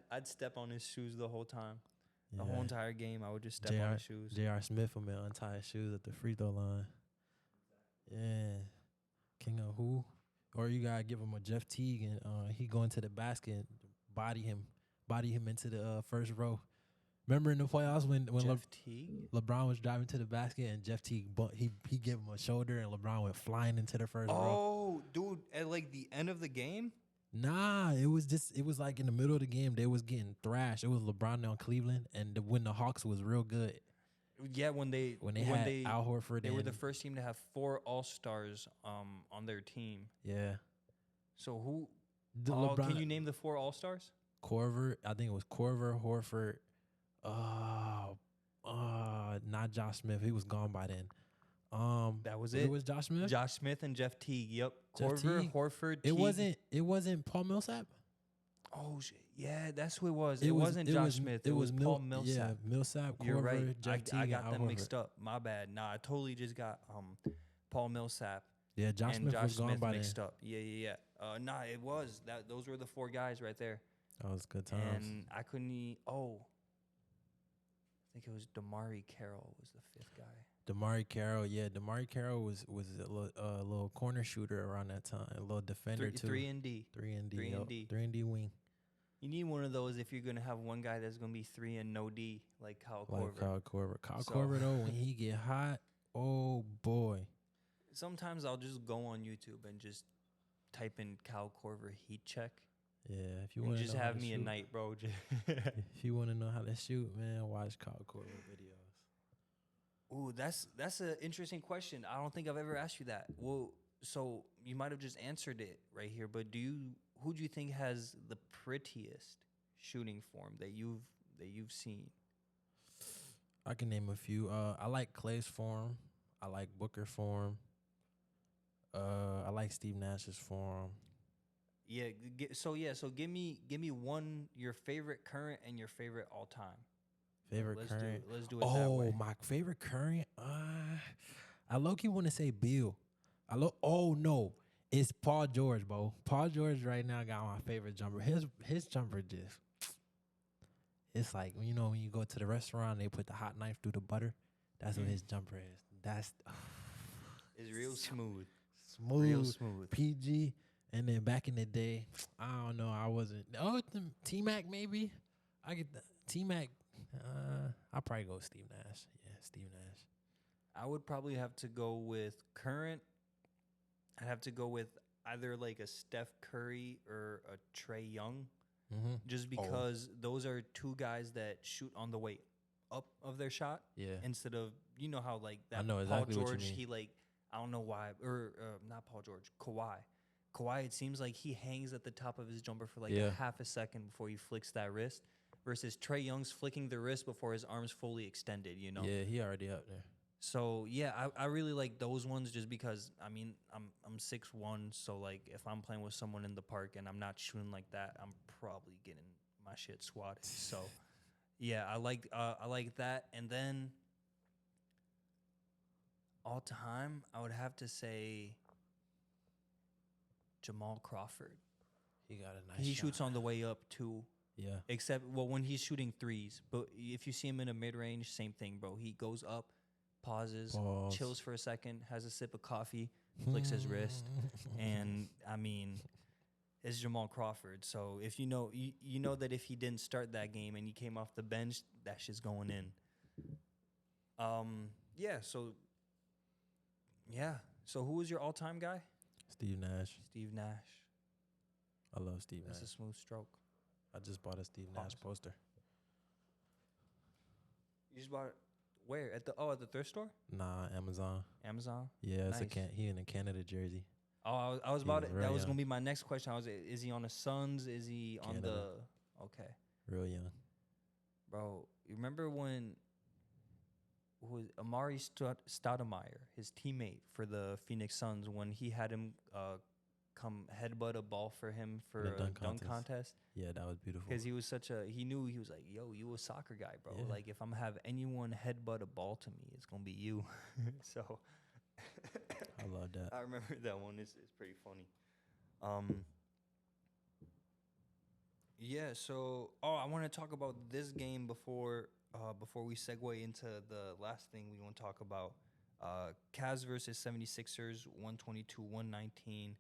I'd step on his shoes the whole time. The whole entire game, I would just step on his shoes.
J.R. Smith will untie his shoes at the free throw line. Yeah. King of who? Or you gotta give him a Jeff Teague and he go into the basket and body him into the first row. Remember in the playoffs when LeBron was driving to the basket and Jeff Teague he gave him a shoulder and LeBron went flying into the first row.
Oh, dude, at like the end of the game?
Nah, it was like in the middle of the game they was getting thrashed. It was LeBron on Cleveland, and when the Hawks was real good.
Yeah, when they
had Al Horford,
they were the first team to have 4 All-Stars on their team.
Yeah.
So who? Can you name the 4 All-Stars?
Korver, I think it was Korver, Horford. Not Josh Smith. He was gone by then.
That was it.
It was Josh Smith.
Josh Smith and Jeff Teague. Yep.
Jeff
Korver,
Teague.
Horford.
It wasn't Paul Millsap.
Oh shit! Yeah, that's who it was. It wasn't Josh Smith. It was Paul Millsap.
Yeah, Millsap.
You're
Korver,
right.
Jeff Teague,
I got them
Horford.
mixed up. My bad. Nah, I totally just got Paul Millsap.
Yeah, Josh Smith was gone by
mixed
then.
up. Yeah. Nah, it was that. Those were the 4 guys right there.
That was good times.
And I couldn't. I think it was Damari Carroll was the 5th guy.
Damari Carroll, yeah. Damari Carroll was a little corner shooter around that time, a little defender too.
3 and D.
3 and D. 3 and D wing.
You need one of those if you're gonna have one guy that's gonna be 3 and no D, like Kyle Korver.
Kyle Korver though, when he get hot, oh boy.
Sometimes I'll just go on YouTube and just type in Kyle Korver heat check.
Yeah, if you want to
just have me a night, bro.
If you want to know how to shoot, man, watch Kyle Korver videos.
Ooh, that's an interesting question. I don't think I've ever asked you that. Well, so you might have just answered it right here, but who do you think has the prettiest shooting form that you've seen?
I can name a few. I like Clay's form. I like Booker form. I like Steve Nash's form.
Yeah. So give me one, your favorite current and your favorite all time.
Current.
Let's do it that way.
Oh, my favorite current. I low-key want to say Bill. Oh no, it's Paul George, bro. Paul George right now got my favorite jumper. His jumper just. It's like when you go to the restaurant, they put the hot knife through the butter. That's what his jumper is. That's.
It's real smooth.
smooth,
smooth.
PG. And then back in the day, I don't know, I wasn't. Oh, T-Mac maybe. I get the T-Mac. I'll probably go Steve Nash. Yeah, Steve Nash.
I would probably have to go with current. I'd have to go with either like a Steph Curry or a Trey Young, just because those are two guys that shoot on the way up of their shot.
Yeah.
Instead of, you know how like that
I know exactly
Paul
what you
George,
mean.
he like, I don't know why, or not Paul George, Kawhi. Kawhi, it seems like he hangs at the top of his jumper for like a half a second before he flicks that wrist, versus Trey Young's flicking the wrist before his arm's fully extended, you know?
Yeah, he already up there.
So yeah, I really like those ones just because I mean I'm 6'1", so like if I'm playing with someone in the park and I'm not shooting like that, I'm probably getting my shit swatted. So yeah, I like that. And then all time, I would have to say Jamal Crawford.
He got a nice
He
shot.
shoots on the way up too.
Yeah.
Except when he's shooting threes, but if you see him in a mid range, same thing, bro. He goes up, pauses, chills for a second, has a sip of coffee, flicks his wrist, and I mean, it's Jamal Crawford. So if you know that if he didn't start that game and he came off the bench, that shit's going in. Yeah. So who was your all-time guy?
Steve Nash.
Steve Nash.
I love Steve
That's
Nash.
a smooth stroke.
I just bought a Steve Nash poster.
You just bought it where? At the thrift store?
Nah, Amazon.
Amazon?
Yeah, it's
Nice.
he in a Canada jersey.
Oh, I was about it. That was
young.
gonna be my next question. Is he on the Suns? Is he on
Canada.
the? Okay,
Real young.
bro. You remember when? Was Amari Stoudemire, his teammate for the Phoenix Suns, when he had him come headbutt a ball for him for a dunk contest?
Yeah, that was beautiful.
Because he was he knew, he was like, yo, you a soccer guy, bro.
Yeah.
Like, if I'm gonna have anyone headbutt a ball to me, it's gonna be you. So
I love that.
I remember that one. It's pretty funny. Yeah, so I want to talk about this game before we segue into the last thing we want to talk about. Cavs versus 76ers, 122-119.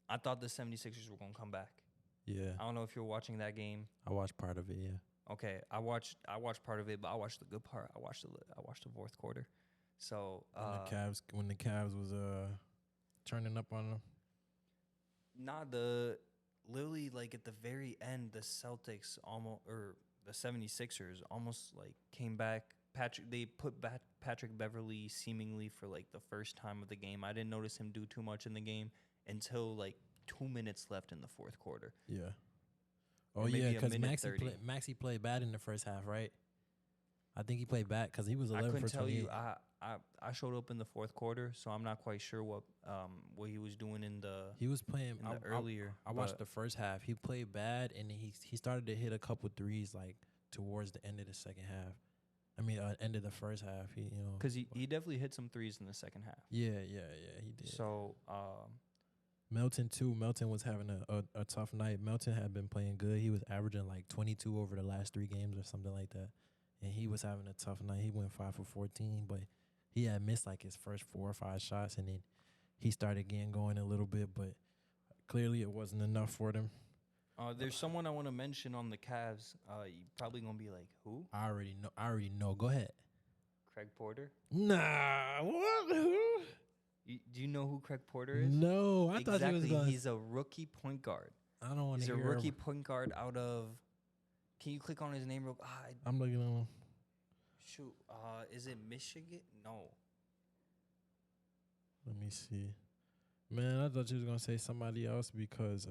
I thought the 76ers were going to come back.
Yeah.
I don't know if you're watching that game.
I watched part of it, yeah.
Okay, I watched part of it, but I watched the good part. I watched the fourth quarter. So
when the Cavs was turning up on them.
Literally like at the very end, the Celtics the 76ers almost like came back. They put back Patrick Beverley seemingly for like the first time of the game. I didn't notice him do too much in the game until like 2 minutes left in the fourth quarter.
Yeah. Oh yeah, because Maxey played bad in the first half, right? I think he played bad because he was 11 for 28. I couldn't tell you.
I showed up in the fourth quarter, so I'm not quite sure what he was doing in the.
He was playing
earlier.
I watched the first half. He played bad, and he started to hit a couple threes like towards the end of the second half. I mean, end of the first half.
Because he definitely hit some threes in the second half.
Yeah, he did.
So.
Melton too. Melton was having a tough night. Melton had been playing good. He was averaging like 22 over the last 3 games or something like that. And he was having a tough night. He went 5 for 14, but he had missed like his first 4 or 5 shots, and then he started getting going a little bit, but clearly it wasn't enough for them.
There's someone I want to mention on the Cavs. You're probably gonna be like, who?
I already know. Go ahead.
Craig Porter.
Nah, what? Who?
Do you know who Craig Porter is?
No, I thought he was going.
He's a rookie point guard.
I don't want to hear.
He's a rookie point guard out of. Can you click on his name real?
I'm looking on him.
Shoot, is it Michigan? No.
Let me see. Man, I thought you was gonna say somebody else because.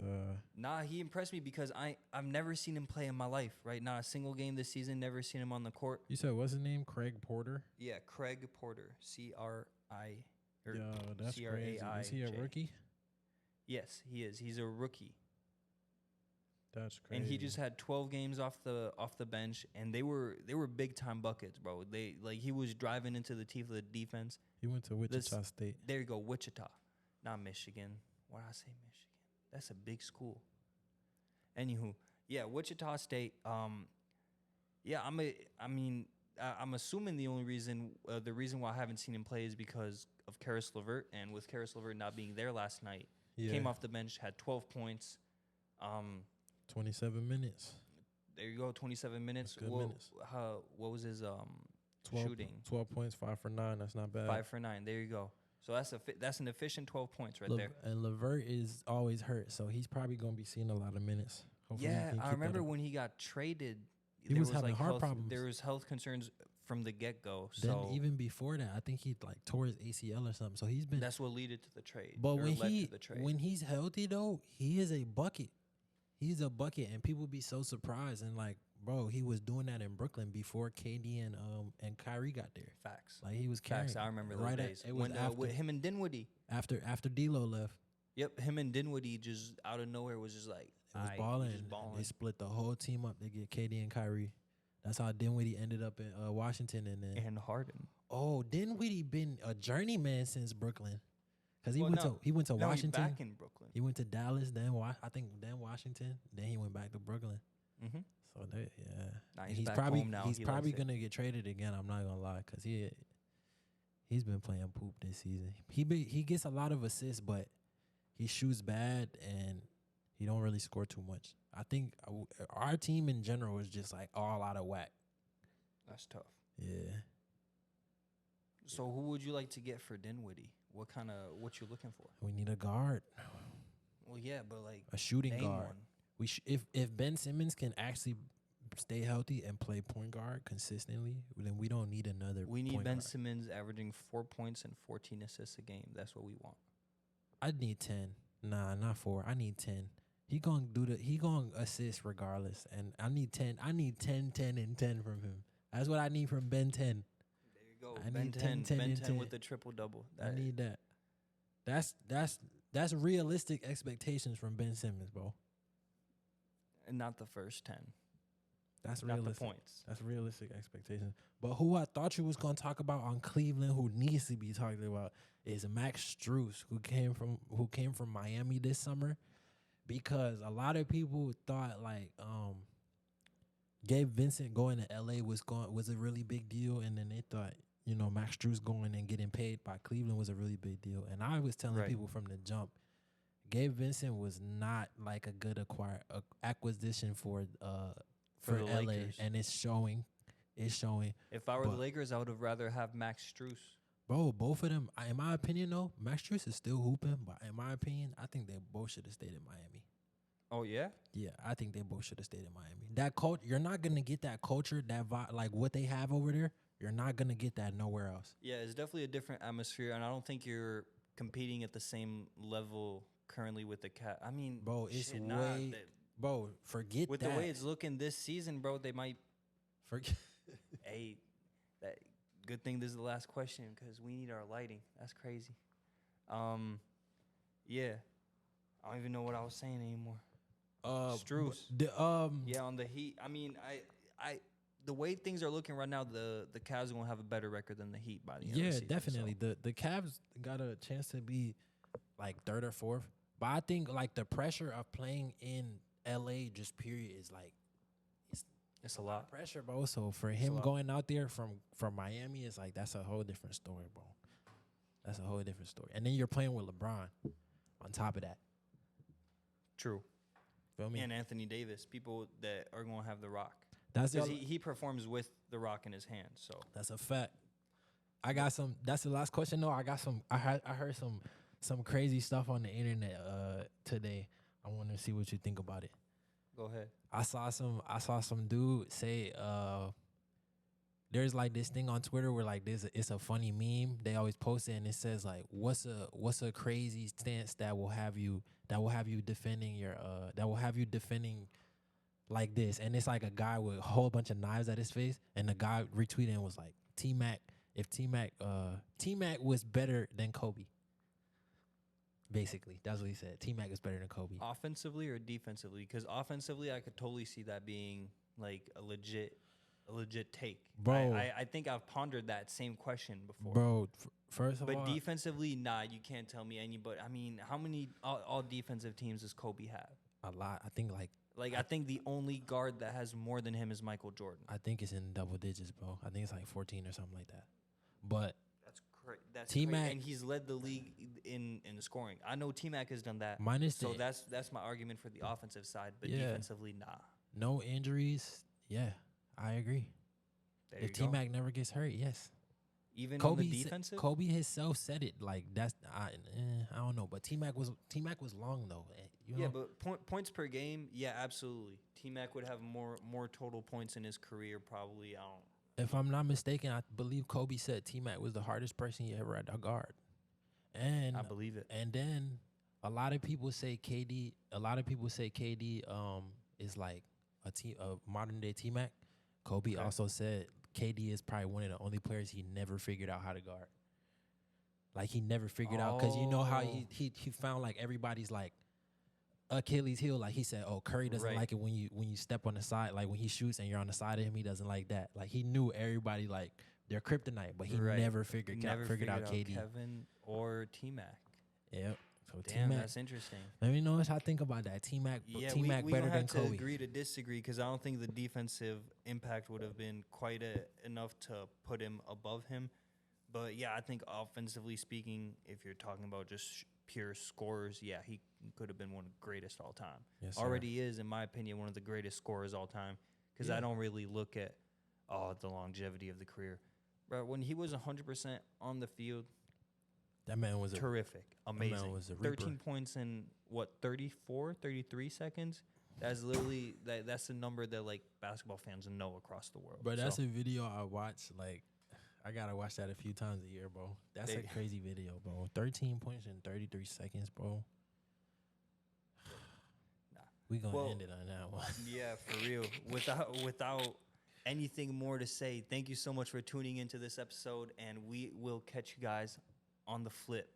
Nah, he impressed me because I've never seen him play in my life. Right, not a single game this season. Never seen him on the court.
You said what's his name? Craig Porter.
Yeah, Craig Porter. C-R-I.
Yo, that's crazy. Is he a rookie?
Yes, he is. He's a rookie.
That's crazy.
And he just had 12 games off the bench, and they were big time buckets, bro. He was driving into the teeth of the defense.
He went to Wichita State.
There you go, Wichita, not Michigan. Why did I say Michigan? That's a big school. Anywho, yeah, Wichita State. Yeah, I mean, I'm assuming the only reason, the reason why I haven't seen him play is because of Karis LeVert, and with Karis LeVert not being there last night, came off the bench, had 12 points.
27 minutes.
There you go, 27 minutes.
That's good minutes.
What was his
12,
shooting?
12 points, 5 for 9. That's not bad.
5 for 9. There you go. So that's an efficient 12 points right there.
And LeVert is always hurt, so he's probably going to be seeing a lot of minutes. Hopefully
I remember when he got traded,
he was having heart problems.
There was health concerns from the get-go.
Then
So
even before that, I think he tore his ACL or something. So he's been.
That's what led to the trade.
But when he's healthy though, he is a bucket. He's a bucket, and people be so surprised. And like, bro, he was doing that in Brooklyn before KD and Kyrie got there.
Facts.
Like he was carrying.
Facts. I remember those days.
It was
with him and Dinwiddie.
After D'Lo left.
Yep, him and Dinwiddie just out of nowhere was just like
it was balling. They split the whole team up. They get KD and Kyrie. That's how Dinwiddie ended up in Washington and
Harden.
Oh, Dinwiddie been a journeyman since Brooklyn, because he went to
Washington.
Washington.
He's back in Brooklyn.
He went to Dallas, then then Washington, then he went back to Brooklyn.
Mm-hmm.
So yeah,
nah,
he's
back
probably
home now.
he's probably gonna get traded again. I'm not gonna lie, because he's been playing poop this season. He gets a lot of assists, but he shoots bad and he don't really score too much. I think our team in general is just like all out of whack.
That's tough.
Yeah.
So who would you like to get for Dinwiddie? What you looking for?
We need a guard.
Well, yeah, but like
a shooting guard.
One.
If Ben Simmons can actually stay healthy and play point guard consistently, then we don't need another.
We need
point
Ben
guard.
Simmons averaging 4 points and 14 assists a game. That's what we want.
I need 10. Nah, not 4. I need 10. He gonna assist regardless, and I need 10. I need 10, 10, and 10 from him. That's what I need from Ben 10.
There you go. Ben 10 with the triple double.
I need that. That's realistic expectations from Ben Simmons, bro.
And not the first 10.
That's
not
realistic.
The points.
That's realistic expectations. But who I thought you was gonna talk about on Cleveland, who needs to be talked about, is Max Strus, who came from Miami this summer, because a lot of people thought like Gabe Vincent going to LA was a really big deal, and then they thought Max Strus going and getting paid by Cleveland was a really big deal. And I was telling people from the jump, Gabe Vincent was not like a good acquisition for
the
LA,
Lakers.
and it's showing. It's showing.
If I were the Lakers, I would have rather have Max Strus.
Bro, both of them, in my opinion, though, Max Strus is still hooping, but in my opinion, I think they both should have stayed in Miami.
Oh, yeah?
Yeah, I think they both should have stayed in Miami. That you're not going to get that culture, that vibe, like what they have over there. You're not going to get that nowhere else.
Yeah, it's definitely a different atmosphere, and I don't think you're competing at the same level currently with the Cat. I mean,
bro, it's bro, forget
with
that.
With the way it's looking this season, bro, they might
forget.
Hey, that good thing this is the last question because we need our lighting. That's crazy. Yeah, I don't even know what I was saying anymore. Strus. Yeah, on the Heat. I mean, I the way things are looking right now, the Cavs are gonna have a better record than the Heat by the end of the season.
Yeah, definitely.
So.
The Cavs got a chance to be like third or fourth, but I think like the pressure of playing in LA just period is like
it's a lot
of pressure, bro. So for him going out there from Miami, it's like that's a whole different story, bro. That's a whole different story. And then you're playing with LeBron on top of that.
True.
Feel me?
And Anthony Davis, people that are going to have the rock.
That's
because he performs with the rock in his hand. So
that's a fact. I got some. That's the last question. No, I got some. I heard some crazy stuff on the internet today. I want to see what you think about it.
Go ahead.
I saw some dude say there's like this thing on Twitter where like it's a funny meme. They always post it and it says like what's a crazy stance that will have you defending like this, and it's like a guy with a whole bunch of knives at his face, and the guy retweeting was like T-Mac was better than Kobe. Basically, that's what he said. T-Mac is better than Kobe.
Offensively or defensively? Because offensively, I could totally see that being like a legit take.
Bro.
I think I've pondered that same question before.
Bro, first of all.
But defensively, nah, you can't tell me any. But I mean, how many all defensive teams does Kobe have?
A lot. I think like
Like, I think the only guard that has more than him is Michael Jordan.
I think it's in double digits, bro. I think it's like 14 or something like that. But
That's
T-Mac-
crazy. And he's led the league in scoring. I know T-Mac has done that.
minus
So
the
that's my argument for the offensive side, but
Yeah.
defensively, nah.
no injuries, yeah, I agree.
There you
If
go.
T-Mac never gets hurt, yes.
Even
Kobe
on the defensive,
Kobe himself said it like that's I don't know, but T-Mac was long though. You know?
yeah, but points per game, yeah, absolutely. T-Mac would have more total points in his career, probably. I don't.
If I'm not mistaken, I believe Kobe said T-Mac was the hardest person he ever had to guard. And
I believe it.
And then a lot of people say KD. A lot of people say KD is like a modern day T-Mac. Kobe
Okay.
also said KD is probably one of the only players he never figured out how to guard. Like he never figured out because you know how he found like everybody's like Achilles heel. Like he said, oh, Curry doesn't
Right.
like it when you step on the side. Like when he shoots and you're on the side of him, he doesn't like that. Like he knew everybody like their kryptonite, but he
Right.
never figured out KD.
Kevin or T-Mac.
Yep. So
Damn,
T-Mac.
that's interesting.
Let me know what I think about that. T-Mac,
Yeah,
T-Mac
we
better
gonna
than
have to
Kobe.
agree to disagree because I don't think the defensive impact would have been quite enough to put him above him. But yeah, I think offensively speaking, if you're talking about just pure scorers, yeah, he could have been one of the greatest all time.
Yes, sir.
Already is, in my opinion, one of the greatest scorers all time because
Yeah.
I don't really look at the longevity of the career. Bro, when he was 100% on the field,
That man was
terrific, amazing.
was a reaper.
13 points in what 33 seconds. That's literally that's a number that like basketball fans know across the world.
But that's
So,
a video I watch. Like, I gotta watch that a few times a year, bro. That's a
They-
crazy video, bro. 13 points in 33 seconds, bro.
Nah.
We gonna
Well,
end it on that one.
yeah, for real. Without anything more to say, thank you so much for tuning into this episode, and we will catch you guys on the flip.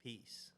Peace.